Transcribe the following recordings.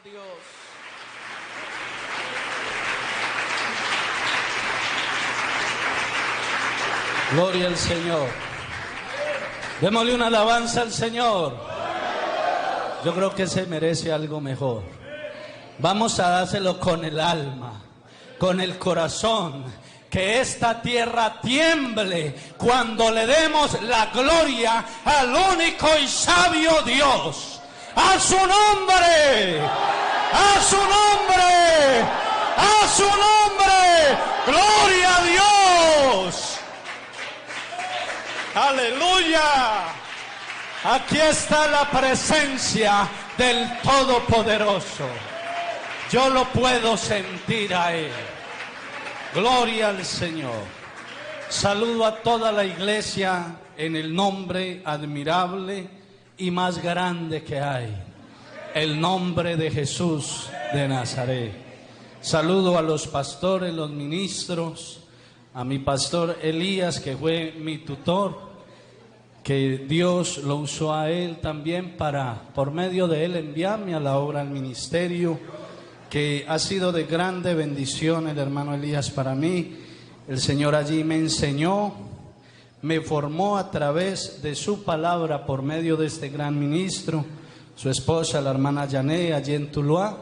Dios. Gloria al Señor. Démosle una alabanza al Señor. Yo creo que se merece algo mejor. Vamos a dárselo con el alma, con el corazón. Que esta tierra tiemble cuando le demos la gloria al único y sabio Dios. ¡A su nombre! ¡A su nombre! ¡A su nombre! ¡Gloria a Dios! ¡Aleluya! Aquí está la presencia del Todopoderoso. Yo lo puedo sentir a Él. Gloria al Señor. Saludo a toda la iglesia en el nombre admirable y más grande que hay, el nombre de Jesús de Nazaret. Saludo a los pastores, los ministros, a mi pastor Elías, que fue mi tutor, que Dios lo usó a él también para, por medio de él, enviarme a la obra al ministerio, que ha sido de grande bendición el hermano Elías para mí. El Señor allí me enseñó, me formó a través de su palabra por medio de este gran ministro, su esposa, la hermana Yané, allí en Tuluá.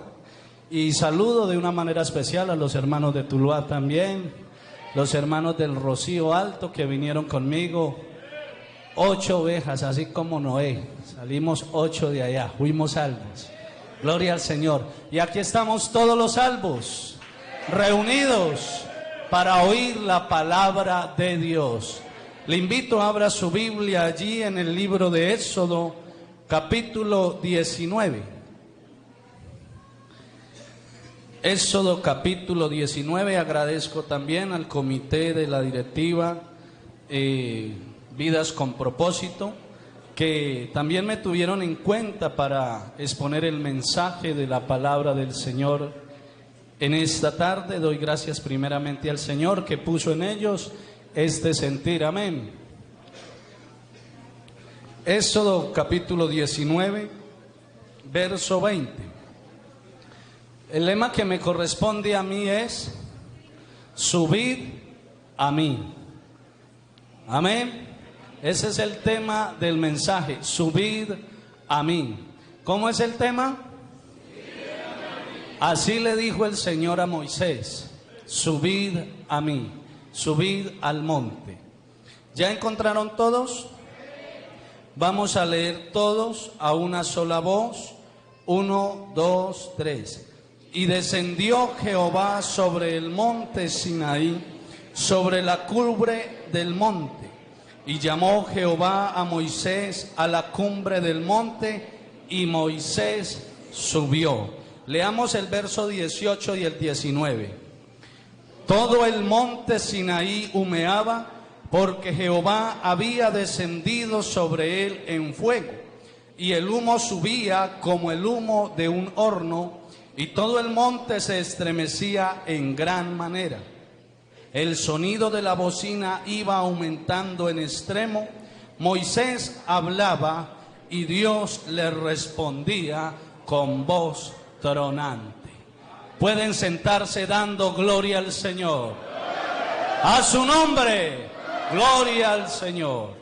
Y saludo de una manera especial a los hermanos de Tuluá también, los hermanos del Rocío Alto que vinieron conmigo, 8 ovejas, así como Noé, salimos 8 de allá, fuimos salvos. Gloria al Señor. Y aquí estamos todos los salvos, reunidos para oír la palabra de Dios. Le invito a abra su Biblia allí en el libro de Éxodo, capítulo 19. Éxodo capítulo 19. Agradezco también al comité de la directiva Vidas con Propósito, que también me tuvieron en cuenta para exponer el mensaje de la palabra del Señor en esta tarde. Doy gracias primeramente al Señor que puso en ellos este sentir. Amén. Éxodo capítulo 19, verso 20. El lema que me corresponde a mí es: subid a mí. Amén. Ese es el tema del mensaje, subid a mí. ¿Cómo es el tema? Así le dijo el Señor a Moisés: subid a mí, subid al monte. ¿Ya encontraron todos? Vamos a leer todos a una sola voz. 1, 2, 3. Y descendió Jehová sobre el monte Sinaí, sobre la cumbre del monte. Y llamó Jehová a Moisés a la cumbre del monte, y Moisés subió. Leamos el verso 18 y el 19. Todo el monte Sinaí humeaba, porque Jehová había descendido sobre él en fuego, y el humo subía como el humo de un horno, y todo el monte se estremecía en gran manera. El sonido de la bocina iba aumentando en extremo. Moisés hablaba y Dios le respondía con voz tronante. Pueden sentarse dando gloria al Señor. A su nombre, gloria al Señor.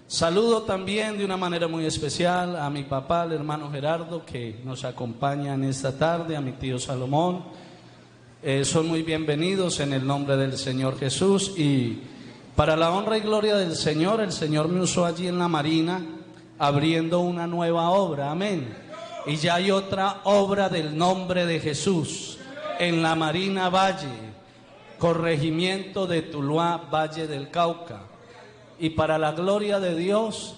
Saludo también de una manera muy especial a mi papá, el hermano Gerardo, que nos acompaña en esta tarde, a mi tío Salomón. Son muy bienvenidos en el nombre del Señor Jesús. Y para la honra y gloria del Señor, el Señor me usó allí en la Marina, abriendo una nueva obra, amén. Y ya hay otra obra del nombre de Jesús en la Marina Valle, corregimiento de Tuluá, Valle del Cauca. Y para la gloria de Dios,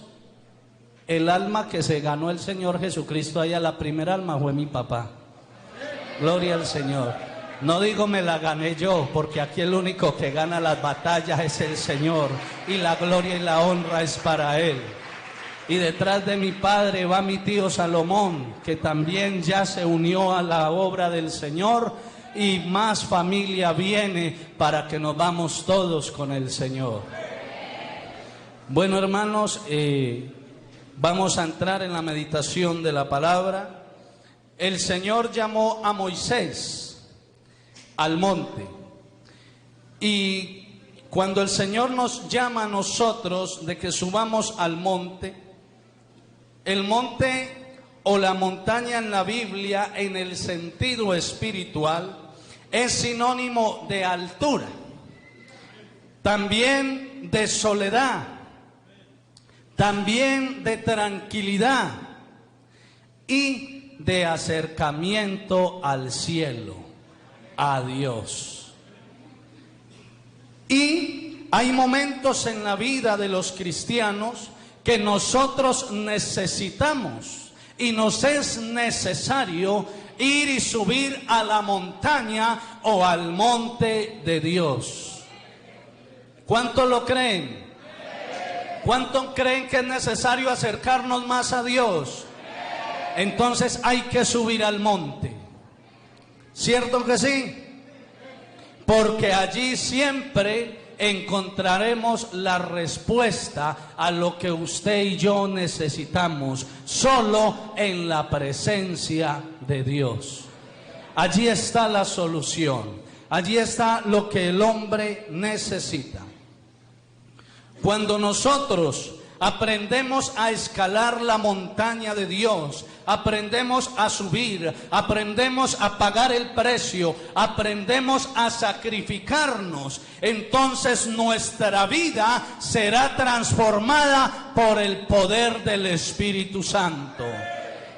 el alma que se ganó el Señor Jesucristo allá, la primera alma fue mi papá. Gloria al Señor. No digo me la gané yo, porque aquí el único que gana las batallas es el Señor, y la gloria y la honra es para Él. Y detrás de mi padre va mi tío Salomón, que también ya se unió a la obra del Señor, y más familia viene para que nos vamos todos con el Señor. Bueno, hermanos, vamos a entrar en la meditación de la palabra. el Señor llamó a Moisés al monte. Y cuando el Señor nos llama a nosotros de que subamos al monte, el monte o la montaña en la Biblia, en el sentido espiritual, es sinónimo de altura, también de soledad, también de tranquilidad y de acercamiento al cielo, a Dios. Y hay momentos en la vida de los cristianos que nosotros necesitamos y nos es necesario ir y subir a la montaña o al monte de Dios. ¿Cuántos lo creen? ¿Cuántos creen que es necesario acercarnos más a Dios? Entonces hay que subir al monte. ¿Cierto que sí? Porque allí siempre encontraremos la respuesta a lo que usted y yo necesitamos, solo en la presencia de Dios. Allí está la solución, allí está lo que el hombre necesita. Cuando nosotros aprendemos a escalar la montaña de Dios, aprendemos a subir, aprendemos a pagar el precio, aprendemos a sacrificarnos, entonces nuestra vida será transformada por el poder del Espíritu Santo.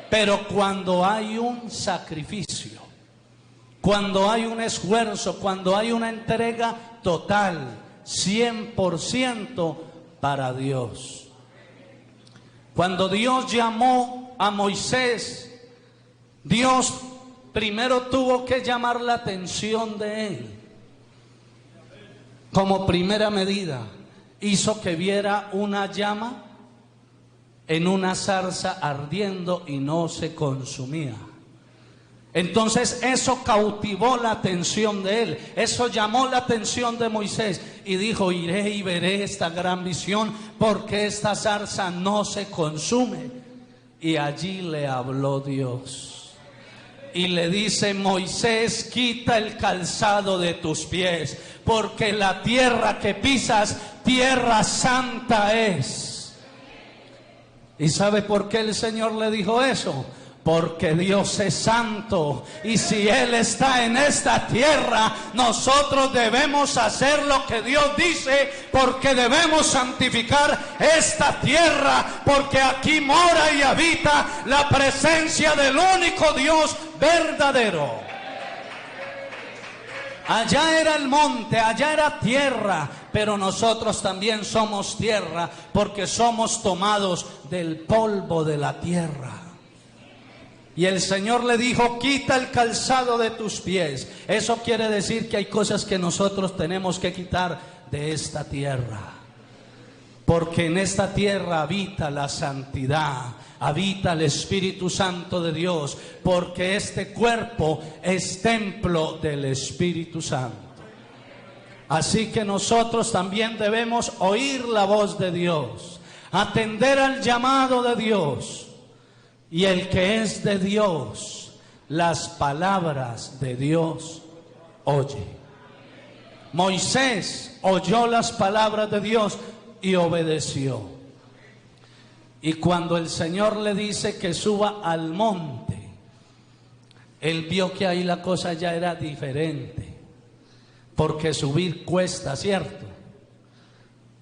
Pero cuando hay un sacrificio, cuando hay un esfuerzo, cuando hay una entrega total, 100% para Dios. Cuando Dios llamó a Moisés, Dios primero tuvo que llamar la atención de él. Como primera medida, hizo que viera una llama en una zarza ardiendo y no se consumía. Entonces eso cautivó la atención de él, eso llamó la atención de Moisés y dijo: iré y veré esta gran visión, porque esta zarza no se consume. Y allí le habló Dios y le dice: Moisés, quita el calzado de tus pies, porque la tierra que pisas, tierra santa es. ¿Y sabe por qué el Señor le dijo eso? Porque Dios es santo, y si Él está en esta tierra, nosotros debemos hacer lo que Dios dice, porque debemos santificar esta tierra, porque aquí mora y habita la presencia del único Dios verdadero. Allá era el monte, allá era tierra, pero nosotros también somos tierra, porque somos tomados del polvo de la tierra. Y el Señor le dijo: quita el calzado de tus pies. Eso quiere decir que hay cosas que nosotros tenemos que quitar de esta tierra, porque en esta tierra habita la santidad, habita el Espíritu Santo de Dios, porque este cuerpo es templo del Espíritu Santo. Así que nosotros también debemos oír la voz de Dios, atender al llamado de Dios. Y el que es de Dios, las palabras de Dios oye. Moisés oyó las palabras de Dios y obedeció. Y cuando el Señor le dice que suba al monte, él vio que ahí la cosa ya era diferente, porque subir cuesta, ¿cierto?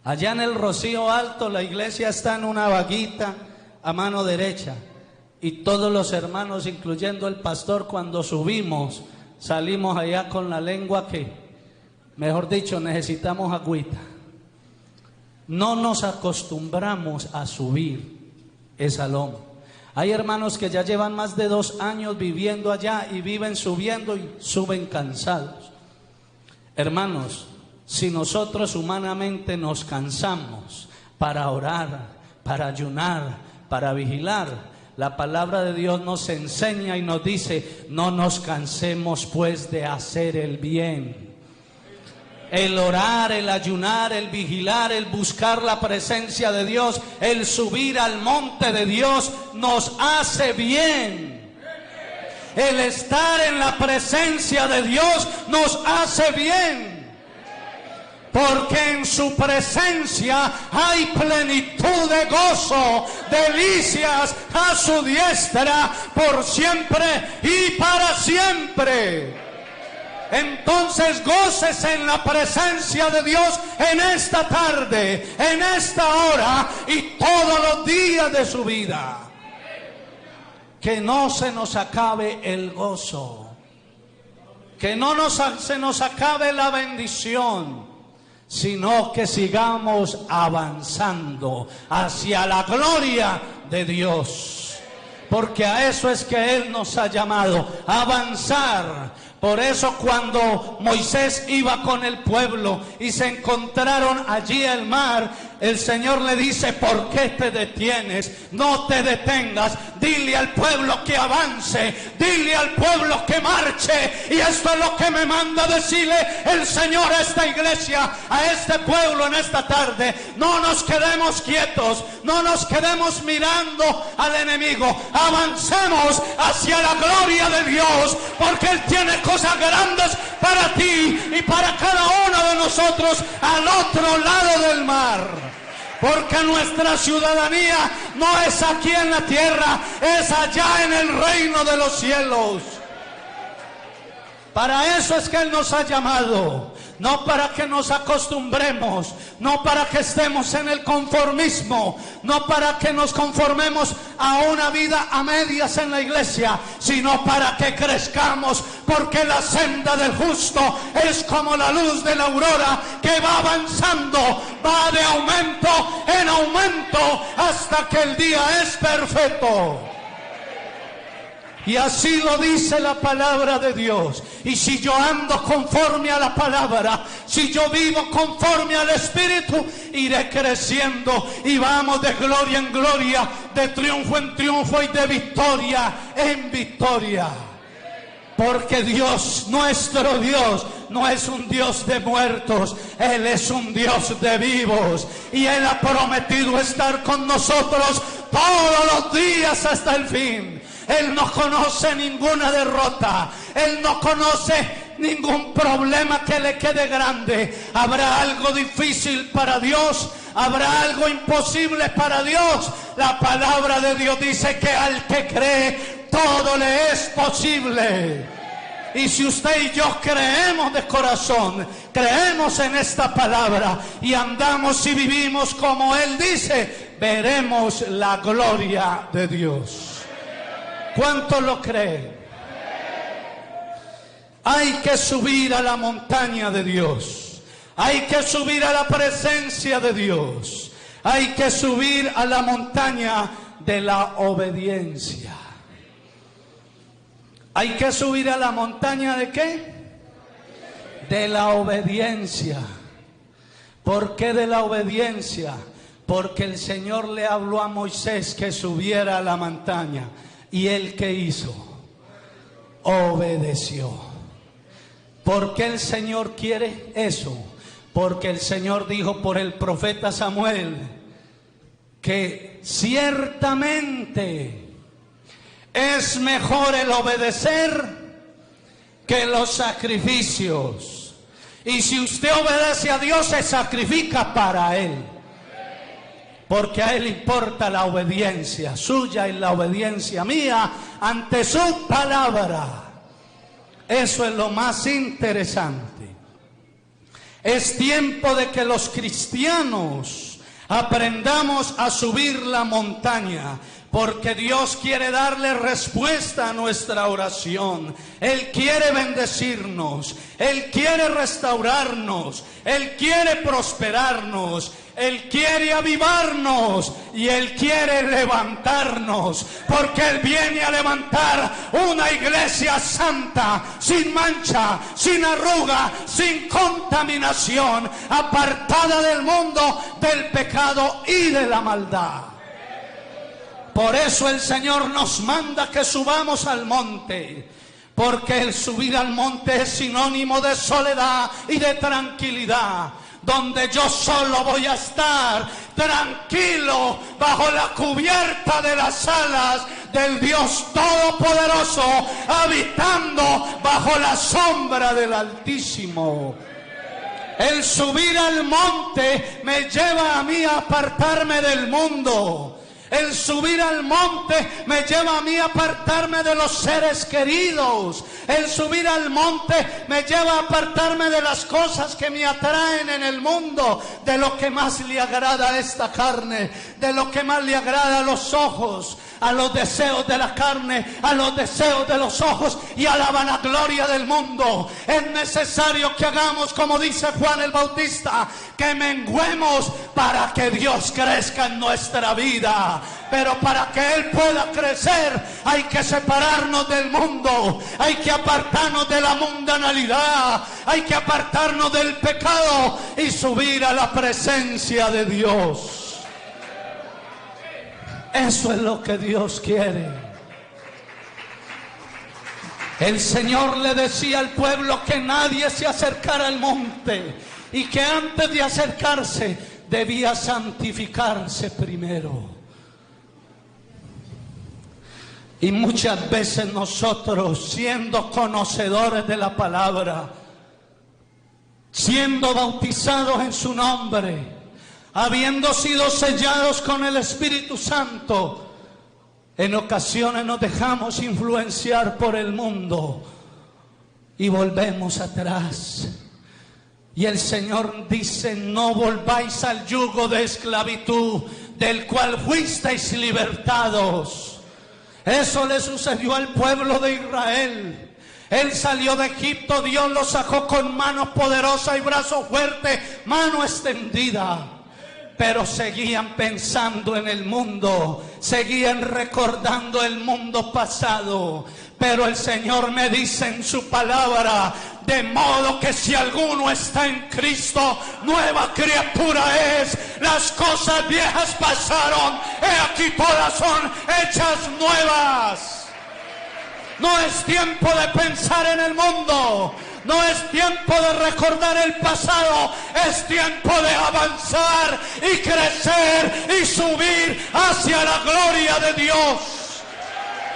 Allá en el Rocío Alto la iglesia está en una vaguita a mano derecha. Y todos los hermanos, incluyendo el pastor, cuando subimos, salimos allá con la lengua que, mejor dicho, necesitamos agüita. No nos acostumbramos a subir esa loma. Hay hermanos que ya llevan más de 2 años viviendo allá y viven subiendo y suben cansados. Hermanos, si nosotros humanamente nos cansamos para orar, para ayunar, para vigilar, la palabra de Dios nos enseña y nos dice: no nos cansemos pues de hacer el bien. El orar, el ayunar, el vigilar, el buscar la presencia de Dios, el subir al monte de Dios nos hace bien. El estar en la presencia de Dios nos hace bien. Porque en su presencia hay plenitud de gozo, delicias a su diestra por siempre y para siempre. Entonces gócese en la presencia de Dios en esta tarde, en esta hora y todos los días de su vida. Que no se nos acabe el gozo, que no se nos acabe la bendición, sino que sigamos avanzando hacia la gloria de Dios. Porque a eso es que Él nos ha llamado, a avanzar. Por eso cuando Moisés iba con el pueblo y se encontraron allí el mar, el Señor le dice: ¿por qué te detienes? No te detengas. Dile al pueblo que avance, dile al pueblo que marche. Y esto es lo que me manda decirle el Señor a esta iglesia, a este pueblo en esta tarde. No nos quedemos quietos, no nos quedemos mirando al enemigo. Avancemos hacia la gloria de Dios, porque Él tiene cosas grandes para ti y para cada uno de nosotros al otro lado del mar. Porque nuestra ciudadanía no es aquí en la tierra, es allá en el reino de los cielos. Para eso es que Él nos ha llamado, no para que nos acostumbremos, no para que estemos en el conformismo, no para que nos conformemos a una vida a medias en la iglesia, sino para que crezcamos, porque la senda del justo es como la luz de la aurora que va avanzando, va de aumento en aumento hasta que el día es perfecto. Y así lo dice la palabra de Dios. Y si yo ando conforme a la palabra, si yo vivo conforme al Espíritu, iré creciendo y vamos de gloria en gloria, de triunfo en triunfo y de victoria en victoria. Porque Dios, nuestro Dios, no es un Dios de muertos, Él es un Dios de vivos. Y Él ha prometido estar con nosotros todos los días hasta el fin. Él no conoce ninguna derrota, Él no conoce ningún problema que le quede grande. ¿Habrá algo difícil para Dios? ¿Habrá algo imposible para Dios? La palabra de Dios dice que al que cree, todo le es posible. Y si usted y yo creemos de corazón, creemos en esta palabra y andamos y vivimos como Él dice, veremos la gloria de Dios. ¿Cuántos lo creen? Hay que subir a la montaña de Dios. Hay que subir a la presencia de Dios. Hay que subir a la montaña de la obediencia. Hay que subir a la montaña ¿de qué? De la obediencia. ¿Por qué de la obediencia? Porque el Señor le habló a Moisés que subiera a la montaña. ¿Y él qué hizo? Obedeció. ¿Por qué el Señor quiere eso? Porque el Señor dijo por el profeta Samuel que ciertamente es mejor el obedecer que los sacrificios. Y si usted obedece a Dios, se sacrifica para Él. Porque a Él importa la obediencia suya y la obediencia mía ante su palabra. Eso es lo más interesante. Es tiempo de que los cristianos aprendamos a subir la montaña. Porque Dios quiere darle respuesta a nuestra oración. Él quiere bendecirnos. Él quiere restaurarnos. Él quiere prosperarnos. Él quiere avivarnos. Y Él quiere levantarnos. Porque Él viene a levantar una iglesia santa, sin mancha, sin arruga, sin contaminación, apartada del mundo, del pecado y de la maldad. Por eso el Señor nos manda que subamos al monte, porque el subir al monte es sinónimo de soledad y de tranquilidad, donde yo solo voy a estar tranquilo bajo la cubierta de las alas del Dios Todopoderoso, habitando bajo la sombra del Altísimo. El subir al monte me lleva a mí a apartarme del mundo. El subir al monte me lleva a mí a apartarme de los seres queridos. El subir al monte me lleva a apartarme de las cosas que me atraen en el mundo, de lo que más le agrada a esta carne, de lo que más le agrada a los ojos, a los deseos de la carne, a los deseos de los ojos y a la vanagloria del mundo. Es necesario que hagamos como dice Juan el Bautista, que menguemos para que Dios crezca en nuestra vida. Pero para que Él pueda crecer hay que separarnos del mundo, hay que apartarnos de la mundanalidad, hay que apartarnos del pecado y subir a la presencia de Dios. Eso es lo que Dios quiere. El Señor le decía al pueblo que nadie se acercara al monte y que antes de acercarse debía santificarse primero. Y muchas veces nosotros, siendo conocedores de la palabra, siendo bautizados en su nombre, habiendo sido sellados con el Espíritu Santo, en ocasiones nos dejamos influenciar por el mundo y volvemos atrás. Y el Señor dice: no volváis al yugo de esclavitud del cual fuisteis libertados. Eso le sucedió al pueblo de Israel. Él salió de Egipto, Dios lo sacó con mano poderosa y brazo fuerte, mano extendida. Pero seguían pensando en el mundo, seguían recordando el mundo pasado. Pero el Señor me dice en su palabra: de modo que si alguno está en Cristo, nueva criatura es. Las cosas viejas pasaron, he aquí todas son hechas nuevas. No es tiempo de pensar en el mundo, no es tiempo de recordar el pasado, es tiempo de avanzar y crecer y subir hacia la gloria de Dios.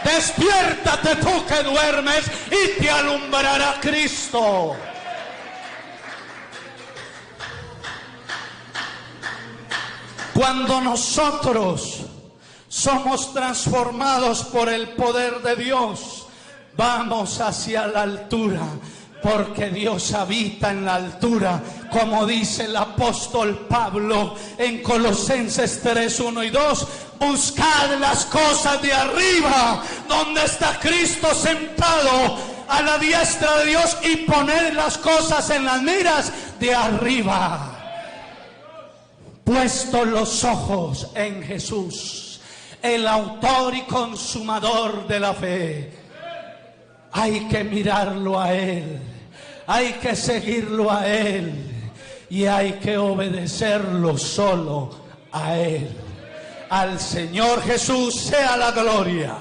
Despiértate tú que duermes y te alumbrará Cristo. Cuando nosotros somos transformados por el poder de Dios, vamos hacia la altura, porque Dios habita en la altura, como dice el apóstol Pablo en Colosenses 3, 1 y 2. Buscad las cosas de arriba, donde está Cristo sentado a la diestra de Dios, y poned las cosas en las miras de arriba. Puestos los ojos en Jesús, el autor y consumador de la fe. Hay que mirarlo a Él, hay que seguirlo a Él y hay que obedecerlo solo a Él. Al Señor Jesús sea la gloria,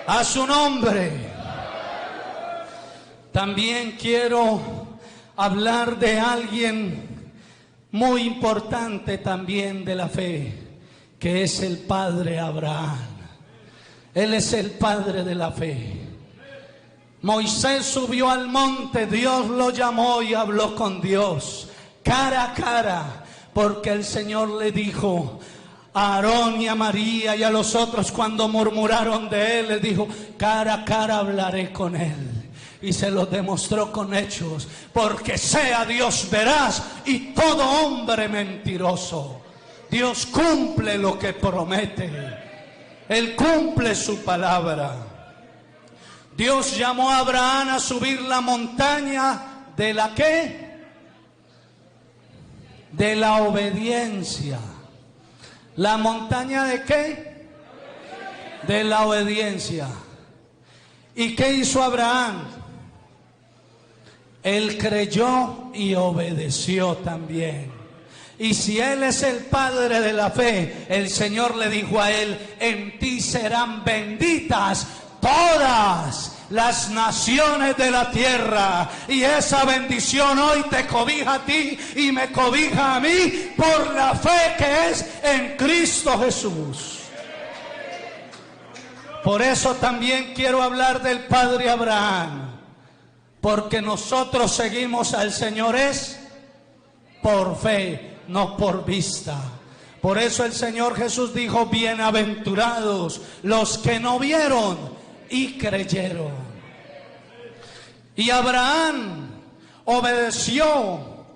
a su nombre. También quiero hablar de alguien muy importante también de la fe, que es el padre Abraham. Él es el padre de la fe. Moisés subió al monte, Dios lo llamó y habló con Dios cara a cara, porque el Señor le dijo a Aarón y a María y a los otros, cuando murmuraron de él, les dijo: cara a cara hablaré con él. Y se lo demostró con hechos, porque sea Dios veraz y todo hombre mentiroso. Dios cumple lo que promete, Él cumple su palabra. Dios llamó a Abraham a subir la montaña de la ¿qué? De la obediencia. ¿La montaña de qué? De la obediencia. ¿Y qué hizo Abraham? Él creyó y obedeció también. Y si Él es el padre de la fe, el Señor le dijo a él: en ti serán benditas todas las naciones de la tierra. Y esa bendición hoy te cobija a ti y me cobija a mí por la fe que es en Cristo Jesús. Por eso también quiero hablar del Padre Abraham, porque nosotros seguimos al Señor es por fe, no por vista. Por eso el Señor Jesús dijo: bienaventurados los que no vieron y creyeron. Y Abraham obedeció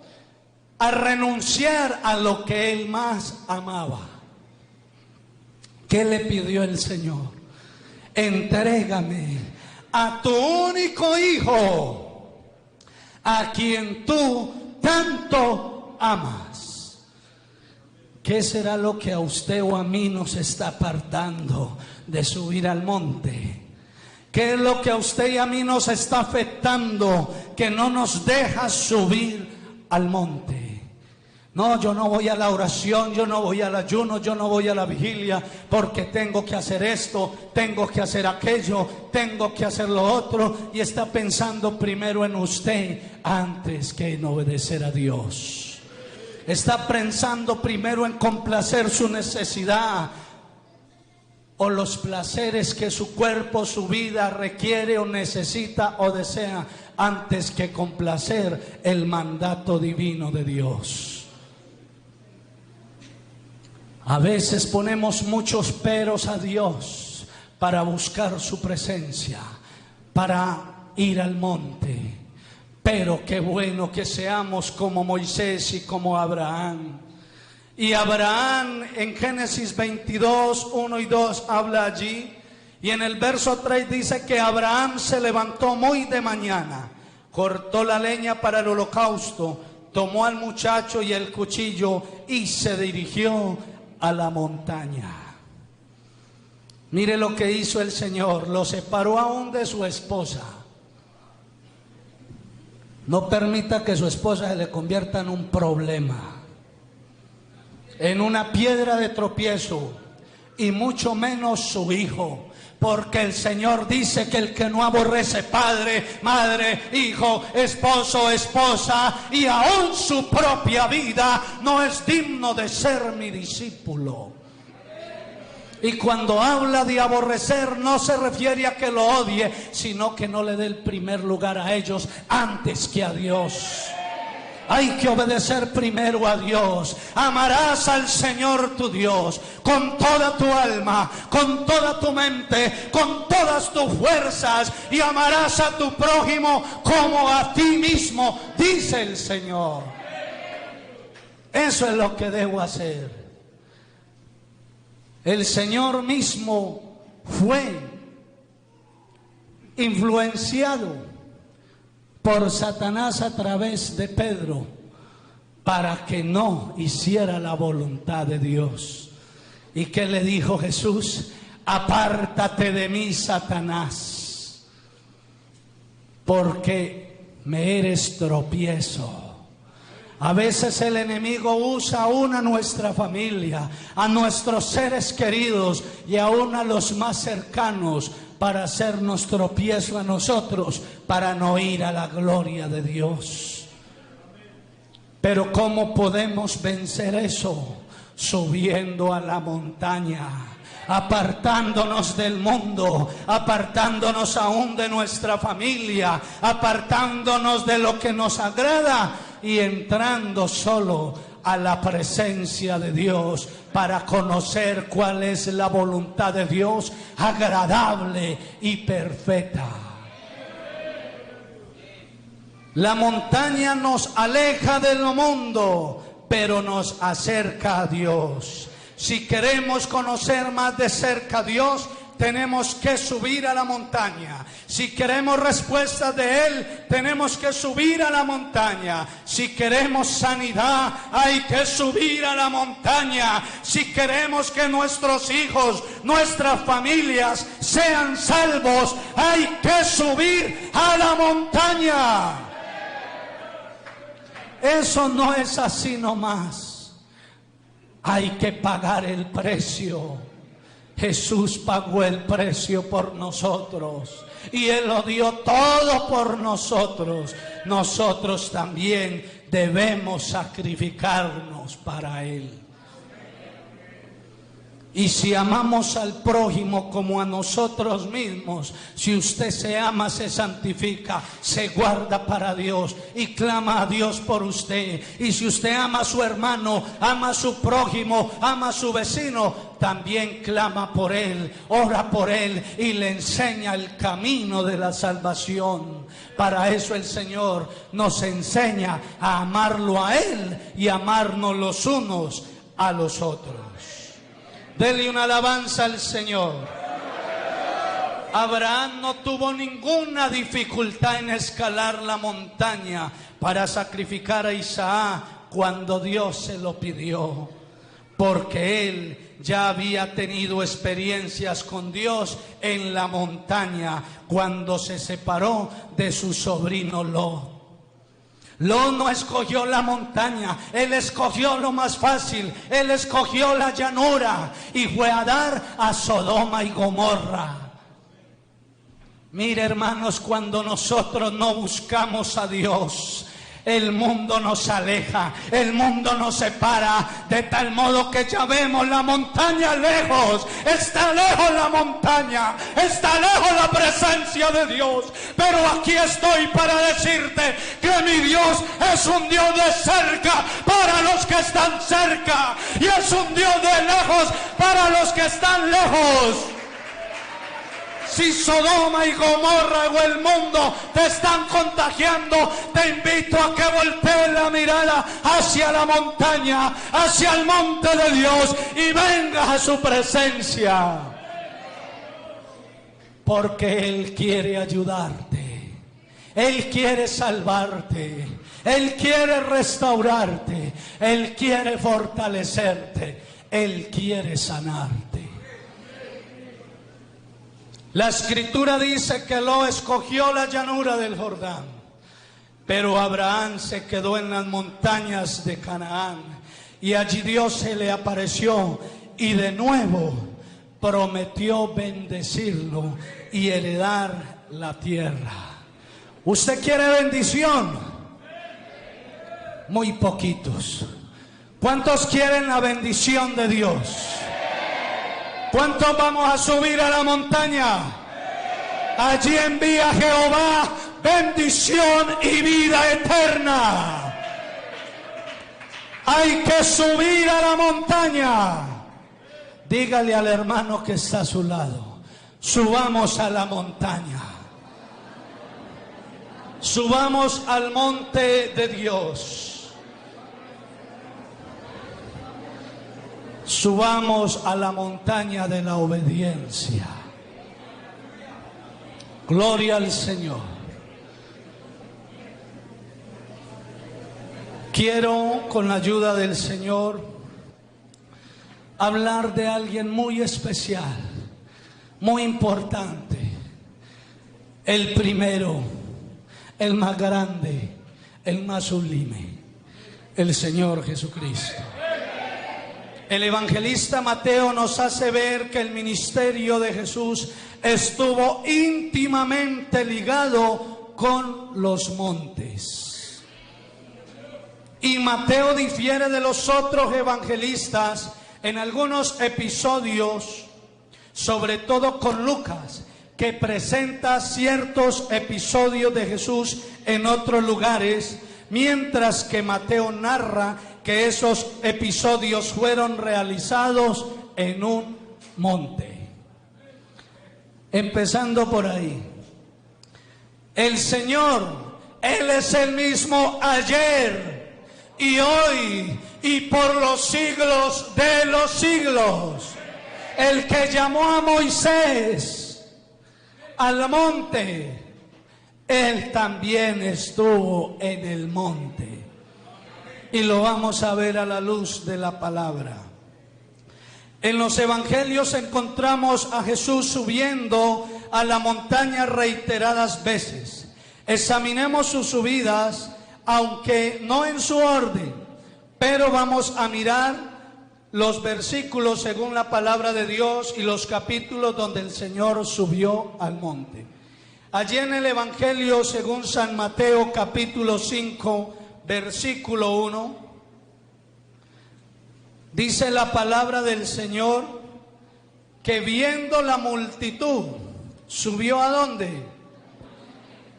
a renunciar a lo que él más amaba. ¿Qué le pidió el Señor? Entrégame a tu único hijo, a quien tú tanto amas. ¿Qué será lo que a usted o a mí nos está apartando de subir al monte? ¿Qué es lo que a usted y a mí nos está afectando que no nos deja subir al monte? No, yo no voy a la oración, yo no voy al ayuno, yo no voy a la vigilia porque tengo que hacer esto, tengo que hacer aquello, tengo que hacer lo otro, y está pensando primero en usted antes que en obedecer a Dios. Está pensando primero en complacer su necesidad o los placeres que su cuerpo, su vida requiere o necesita o desea, antes que complacer el mandato divino de Dios. A veces ponemos muchos peros a Dios para buscar su presencia, para ir al monte. Pero qué bueno que seamos como Moisés y como Abraham. Y Abraham en Génesis 22, 1 y 2 habla allí. Y en el verso 3 dice que Abraham se levantó muy de mañana, cortó la leña para el holocausto, tomó al muchacho y el cuchillo y se dirigió a la montaña. Mire lo que hizo el Señor: lo separó aún de su esposa. No permita que su esposa se le convierta en un problema, en una piedra de tropiezo, y mucho menos su hijo. Porque el Señor dice que el que no aborrece padre, madre, hijo, esposo, esposa y aún su propia vida, no es digno de ser mi discípulo. Y cuando habla de aborrecer, no se refiere a que lo odie, sino que no le dé el primer lugar a ellos antes que a Dios. Hay que obedecer primero a Dios. Amarás al Señor tu Dios con toda tu alma, con toda tu mente, con todas tus fuerzas, y amarás a tu prójimo como a ti mismo, dice el Señor. Eso es lo que debo hacer. El Señor mismo fue influenciado por Satanás a través de Pedro para que no hiciera la voluntad de Dios. ¿Y qué le dijo Jesús? Apártate de mí, Satanás, porque me eres tropiezo. A veces el enemigo usa aún a nuestra familia, a nuestros seres queridos y aún a los más cercanos para hacernos tropiezo a nosotros, para no ir a la gloria de Dios. Pero ¿cómo podemos vencer eso? Subiendo a la montaña, apartándonos del mundo, apartándonos aún de nuestra familia, apartándonos de lo que nos agrada y entrando solo a la presencia de Dios para conocer cuál es la voluntad de Dios, agradable y perfecta. La montaña nos aleja del mundo, pero nos acerca a Dios. Si queremos conocer más de cerca a Dios, tenemos que subir a la montaña. Si queremos respuestas de Él, tenemos que subir a la montaña. Si queremos sanidad, hay que subir a la montaña. Si queremos que nuestros hijos, nuestras familias sean salvos, hay que subir a la montaña. Eso no es así nomás. Hay que pagar el precio. Jesús pagó el precio por nosotros y Él lo dio todo por nosotros. Nosotros también debemos sacrificarnos para Él. Y si amamos al prójimo como a nosotros mismos, si usted se ama, se santifica, se guarda para Dios y clama a Dios por usted. Y si usted ama a su hermano, ama a su prójimo, ama a su vecino, también clama por él, ora por él y le enseña el camino de la salvación. Para eso el Señor nos enseña a amarlo a él y amarnos los unos a los otros. Dele una alabanza al Señor. Abraham no tuvo ninguna dificultad en escalar la montaña para sacrificar a Isaac cuando Dios se lo pidió, porque él ya había tenido experiencias con Dios en la montaña cuando se separó de su sobrino Lot. Lot no escogió la montaña, él escogió lo más fácil, él escogió la llanura y fue a dar a Sodoma y Gomorra. Mire, hermanos, cuando nosotros no buscamos a Dios, el mundo nos aleja, el mundo nos separa, de tal modo que ya vemos la montaña lejos. Está lejos la montaña, está lejos la presencia de Dios. Pero aquí estoy para decirte que mi Dios es un Dios de cerca para los que están cerca, y es un Dios de lejos para los que están lejos. Si Sodoma y Gomorra o el mundo te están contagiando, te invito a que voltees la mirada hacia la montaña, hacia el monte de Dios, y vengas a su presencia. Porque Él quiere ayudarte, Él quiere salvarte, Él quiere restaurarte, Él quiere fortalecerte, Él quiere sanarte. La Escritura dice que Lot escogió la llanura del Jordán, pero Abraham se quedó en las montañas de Canaán, y allí Dios se le apareció y de nuevo prometió bendecirlo y heredar la tierra. ¿Usted quiere bendición? Muy poquitos. ¿Cuántos quieren la bendición de Dios? ¿Cuántos vamos a subir a la montaña? Allí envía Jehová bendición y vida eterna. Hay que subir a la montaña. Dígale al hermano que está a su lado: subamos a la montaña. Subamos al monte de Dios. Subamos a la montaña de la obediencia. Gloria al Señor. Quiero, con la ayuda del Señor, hablar de alguien muy especial, muy importante. El primero, el más grande, el más sublime, el Señor Jesucristo. El evangelista Mateo nos hace ver que el ministerio de Jesús estuvo íntimamente ligado con los montes. Y Mateo difiere de los otros evangelistas en algunos episodios, sobre todo con Lucas, que presenta ciertos episodios de Jesús en otros lugares, mientras que Mateo narra que esos episodios fueron realizados en un monte. Empezando por ahí. El Señor, Él es el mismo ayer y hoy y por los siglos de los siglos. El que llamó a Moisés al monte, Él también estuvo en el monte. Y lo vamos a ver a la luz de la palabra. En los evangelios encontramos a Jesús subiendo a la montaña reiteradas veces. Examinemos sus subidas, aunque no en su orden, pero vamos a mirar los versículos según la palabra de Dios y los capítulos donde el Señor subió al monte. Allí en el evangelio según San Mateo capítulo 5, versículo 1, dice la palabra del Señor: que viendo la multitud, subió ¿a dónde?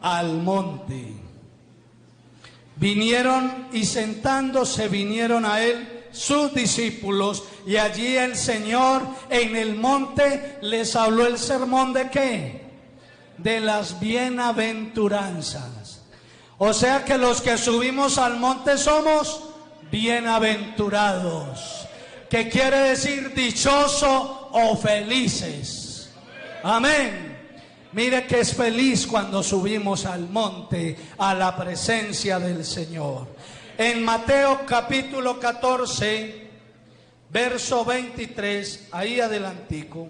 Al monte. Vinieron y sentándose vinieron a él sus discípulos, y allí el Señor en el monte les habló el sermón ¿de qué? De las bienaventuranzas. O sea que los que subimos al monte somos bienaventurados, que quiere decir dichoso o felices. Amén. Mire que es feliz cuando subimos al monte, a la presencia del Señor. En Mateo capítulo 14, verso 23, ahí adelantico.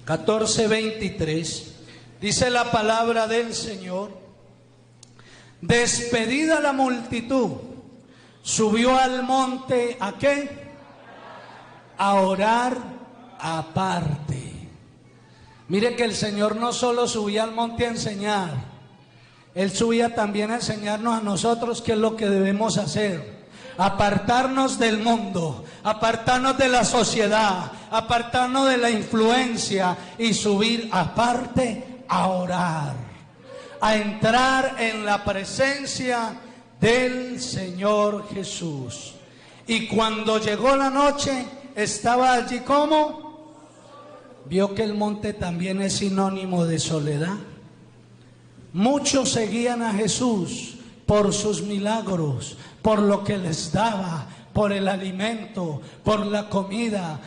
14:23, dice la palabra del Señor: despedida la multitud, subió al monte ¿a qué? A orar aparte. Mire que el Señor no solo subía al monte a enseñar, Él subía también a enseñarnos a nosotros qué es lo que debemos hacer. Apartarnos del mundo, apartarnos de la sociedad, apartarnos de la influencia y subir aparte a orar, a entrar en la presencia del Señor Jesús. Y cuando llegó la noche, estaba allí como... Vio que el monte también es sinónimo de soledad. Muchos seguían a Jesús por sus milagros, por lo que les daba, por el alimento, por la comida,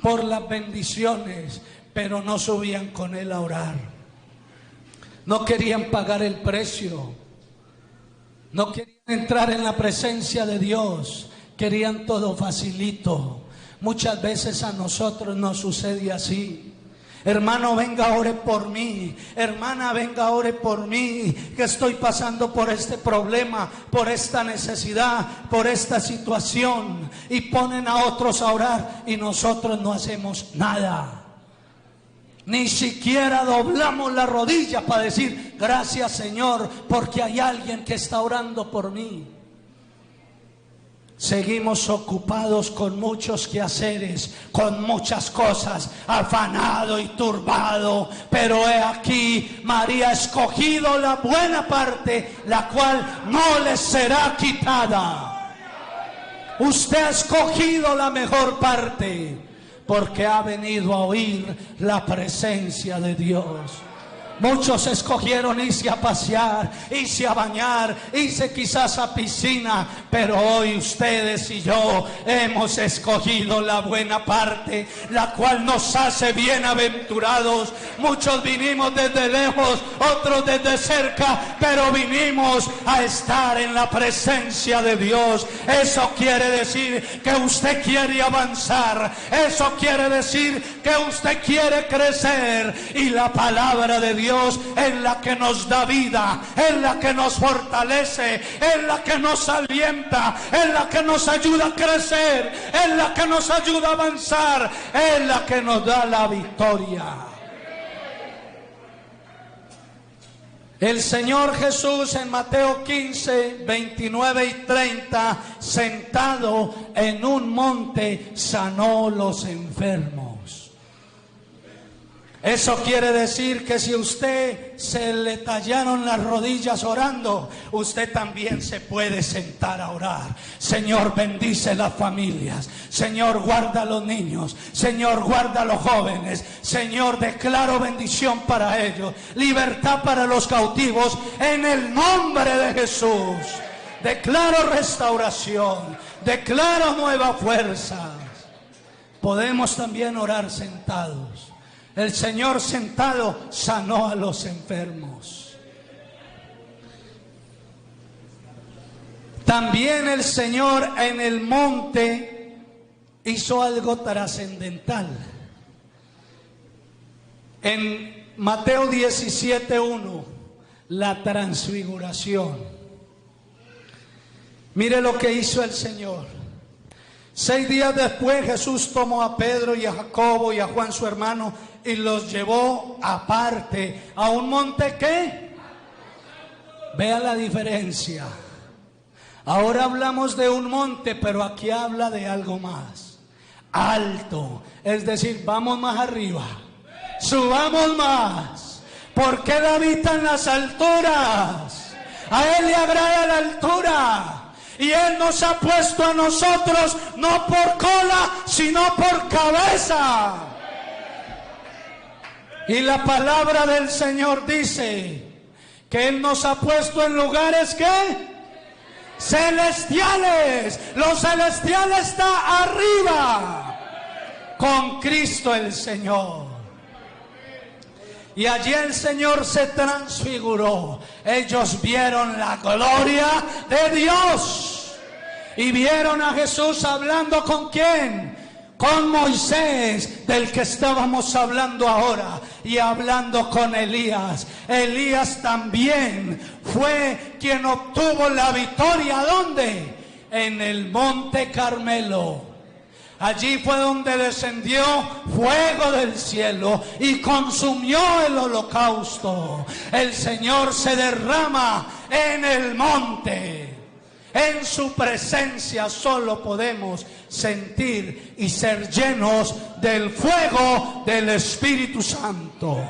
por las bendiciones, pero no subían con Él a orar. No querían pagar el precio, no querían entrar en la presencia de Dios, querían todo facilito. Muchas veces a nosotros nos sucede así. Hermano, venga, ore por mí. Hermana, venga, ore por mí, que estoy pasando por este problema, por esta necesidad, por esta situación. Y ponen a otros a orar y nosotros no hacemos nada. Ni siquiera doblamos la rodilla para decir gracias, Señor, porque hay alguien que está orando por mí. Seguimos ocupados con muchos quehaceres, con muchas cosas, afanado y turbado. Pero he aquí, María ha escogido la buena parte, la cual no les será quitada. Usted ha escogido la mejor parte, porque ha venido a oír la presencia de Dios. Muchos escogieron irse a pasear, irse a bañar, irse quizás a piscina, pero hoy ustedes y yo hemos escogido la buena parte, la cual nos hace bienaventurados. Muchos vinimos desde lejos, otros desde cerca, pero vinimos a estar en la presencia de Dios. Eso quiere decir que usted quiere avanzar, eso quiere decir que usted quiere crecer, y la palabra de Dios es la que nos da vida, es la que nos fortalece, es la que nos alienta, es la que nos ayuda a crecer, es la que nos ayuda a avanzar, es la que nos da la victoria. El Señor Jesús en Mateo 15, 29 y 30, sentado en un monte, sanó los enfermos. Eso quiere decir que si usted se le tallaron las rodillas orando, usted también se puede sentar a orar. Señor, bendice las familias. Señor, guarda a los niños. Señor, guarda a los jóvenes. Señor, declaro bendición para ellos. Libertad para los cautivos en el nombre de Jesús. Declaro restauración. Declaro nuevas fuerzas. Podemos también orar sentados. El Señor sentado sanó a los enfermos. También el Señor en el monte hizo algo trascendental. En Mateo 17:1, la transfiguración. Mire lo que hizo el Señor. 6 días después Jesús tomó a Pedro y a Jacobo y a Juan su hermano y los llevó aparte a un monte que... Vea la diferencia. Ahora hablamos de un monte, pero aquí habla de algo más. alto. Es decir, vamos más arriba, subamos más, porque Él habita en las alturas. A Él le agrada la altura. Y Él nos ha puesto a nosotros no por cola, sino por cabeza. Y la palabra del Señor dice que Él nos ha puesto en lugares que celestiales. Lo celestial está arriba con Cristo el Señor. Y allí el Señor se transfiguró. Ellos vieron la gloria de Dios. Y vieron a Jesús hablando ¿con quién? Con Moisés, del que estábamos hablando ahora. Y hablando con Elías. Elías también fue quien obtuvo la victoria. ¿Dónde? En el Monte Carmelo. Allí fue donde descendió fuego del cielo y consumió el holocausto. El Señor se derrama en el monte. En su presencia solo podemos sentir y ser llenos del fuego del Espíritu Santo.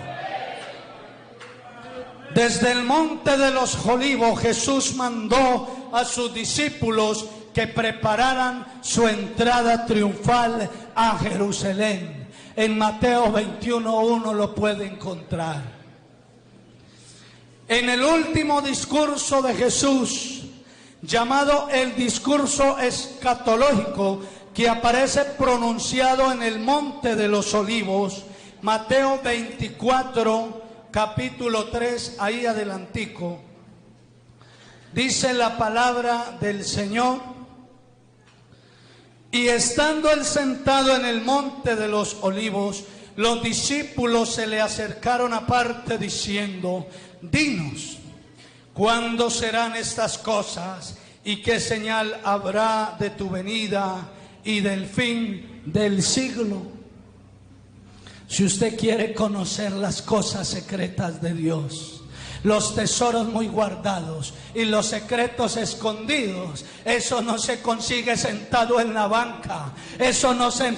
Desde el monte de los Olivos, Jesús mandó a sus discípulos que prepararan su entrada triunfal a Jerusalén. En Mateo 21:1 lo puede encontrar. En el último discurso de Jesús, llamado el discurso escatológico, que aparece pronunciado en el monte de los Olivos, Mateo 24, capítulo 3, ahí adelantico, dice la palabra del Señor. Y estando él sentado en el monte de los Olivos, los discípulos se le acercaron aparte diciendo: dinos, ¿cuándo serán estas cosas? ¿Y qué señal habrá de tu venida y del fin del siglo? Si usted quiere conocer las cosas secretas de Dios, los tesoros muy guardados y los secretos escondidos, eso no se consigue sentado en la banca. Eso no se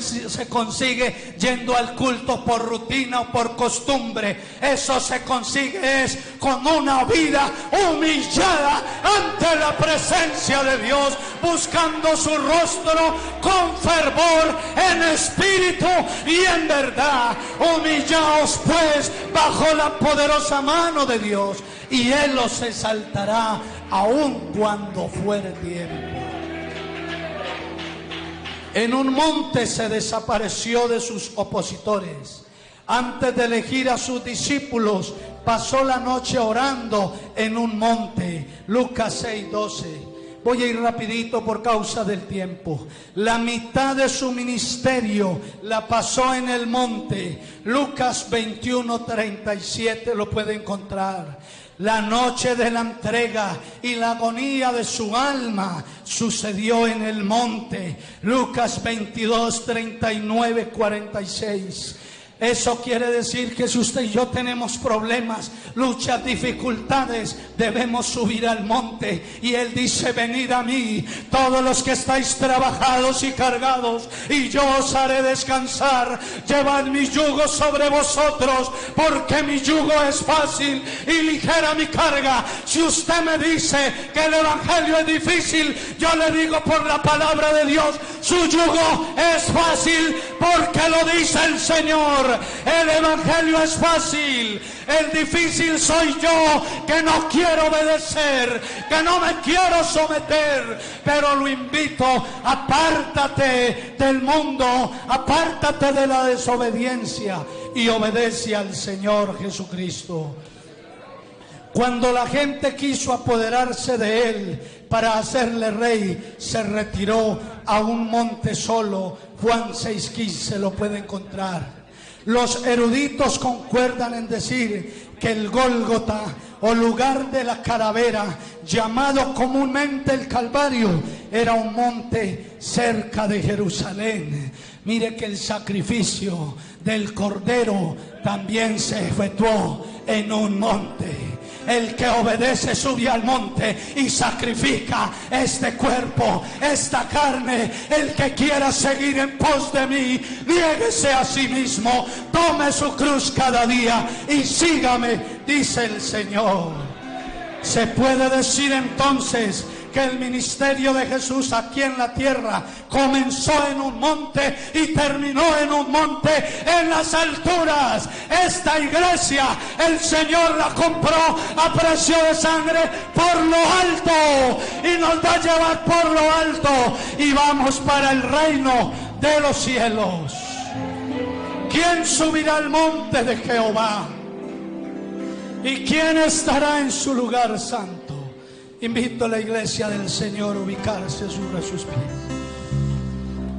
consigue yendo al culto por rutina o por costumbre. Eso se consigue es con una vida humillada ante la presencia de Dios, buscando su rostro con fervor, en espíritu y en verdad. Humillaos pues bajo la poderosa mano de Dios, y Él los exaltará aun cuando fuere tiempo. En un monte se desapareció de sus opositores. Antes de elegir a sus discípulos, pasó la noche orando en un monte. Lucas 6:12. Voy a ir rapidito por causa del tiempo. La mitad de su ministerio la pasó en el monte. Lucas 21:37 lo puede encontrar. La noche de la entrega y la agonía de su alma sucedió en el monte. Lucas 22:39-46. Eso quiere decir que si usted y yo tenemos problemas, luchas, dificultades, debemos subir al monte. Y Él dice: venid a mí, todos los que estáis trabajados y cargados, y yo os haré descansar. Llevad mi yugo sobre vosotros, porque mi yugo es fácil y ligera mi carga. Si usted me dice que el evangelio es difícil, yo le digo por la palabra de Dios: su yugo es fácil, porque lo dice el Señor. El evangelio es fácil. El difícil soy yo, que no quiero obedecer, que no me quiero someter. Pero lo invito: apártate del mundo, apártate de la desobediencia y obedece al Señor Jesucristo. Cuando la gente quiso apoderarse de Él para hacerle rey, se retiró a un monte solo. Juan 6:15 lo puede encontrar. Los eruditos concuerdan en decir que el Gólgota, o lugar de la calavera, llamado comúnmente el Calvario, era un monte cerca de Jerusalén. Mire que el sacrificio del Cordero también se efectuó en un monte. El que obedece sube al monte y sacrifica este cuerpo, esta carne. El que quiera seguir en pos de mí, niéguese a sí mismo, tome su cruz cada día y sígame, dice el Señor. Se puede decir entonces que el ministerio de Jesús aquí en la tierra comenzó en un monte y terminó en un monte en las alturas. Esta iglesia el Señor la compró a precio de sangre por lo alto y nos va a llevar por lo alto y vamos para el reino de los cielos. ¿Quién subirá al monte de Jehová? ¿Y quién estará en su lugar santo? Invito a la iglesia del Señor a ubicarse sobre sus pies.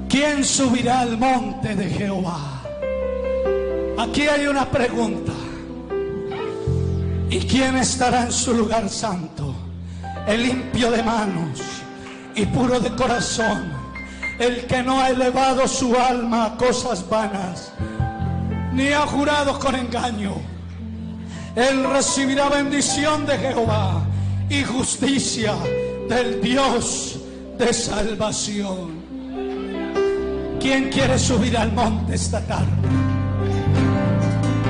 ¿Quién subirá al monte de Jehová? Aquí hay una pregunta. ¿Y quién estará en su lugar santo? El limpio de manos y puro de corazón, el que no ha elevado su alma a cosas vanas, ni ha jurado con engaño. Él recibirá bendición de Jehová y justicia del Dios de salvación. ¿Quién quiere subir al monte esta tarde?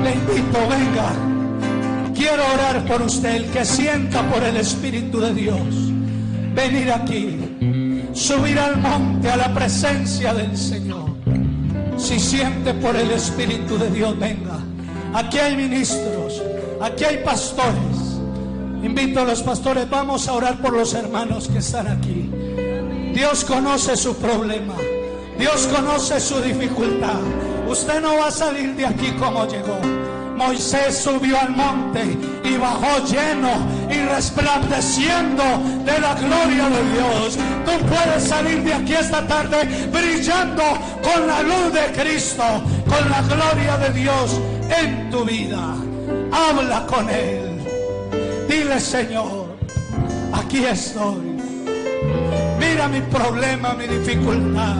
Le invito, venga. Quiero orar por usted, el que sienta por el Espíritu de Dios venir aquí, subir al monte a la presencia del Señor. Si siente por el Espíritu de Dios, venga. Aquí hay ministros, aquí hay pastores. Invito a los pastores, vamos a orar por los hermanos que están aquí. Dios conoce su problema, Dios conoce su dificultad. Usted no va a salir de aquí como llegó. Moisés subió al monte y bajó lleno y resplandeciendo de la gloria de Dios. Tú puedes salir de aquí esta tarde brillando con la luz de Cristo, con la gloria de Dios en tu vida. Habla con Él. Dile: Señor, aquí estoy. Mira mi problema, mi dificultad.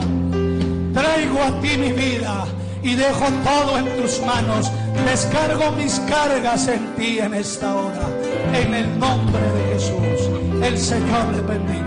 Traigo a ti mi vida y dejo todo en tus manos. Descargo mis cargas en ti en esta hora. En el nombre de Jesús. El Señor le bendiga.